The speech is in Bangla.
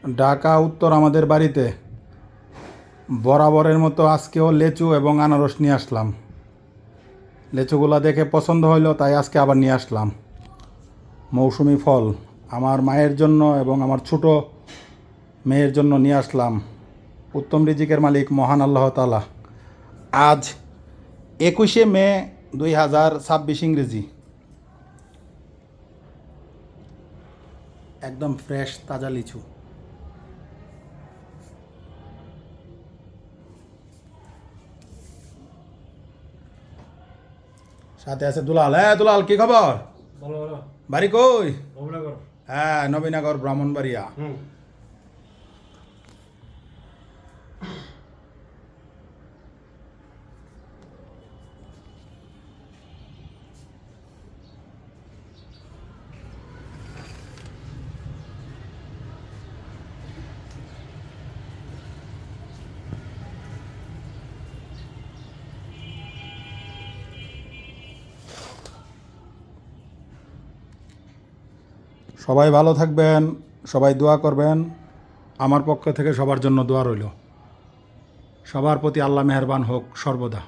ঢাকা উত্তর আমাদের বাড়িতে বরাবরের মতো আজকেও লেচু এবং আনারস নিয়ে আসলাম। লেচুগুলা দেখে পছন্দ হইলো, তাই আজকে আবার নিয়ে আসলাম মৌসুমি ফল। আমার মায়ের জন্য এবং আমার ছোট মেয়ের জন্য নিয়ে আসলাম। উত্তম রিজিকের মালিক মহান আল্লাহ তাআলা। আজ 21শে মে 2026 ইংরেজি। একদম ফ্রেশ তাজা লিচু। সাথে আছে দুলাল। হ্যাঁ দুলাল, কি খবর? ভালো ভালো। বাড়ি কই? নবীনগর। হ্যাঁ, নবীনগর, ব্রাহ্মণবাড়িয়া। সবাই ভালো থাকবেন, সবাই দোয়া করবেন। আমার পক্ষ থেকে সবার জন্য দোয়া রইল। সবার প্রতি আল্লাহ মেহেরবান হোক সর্বদা।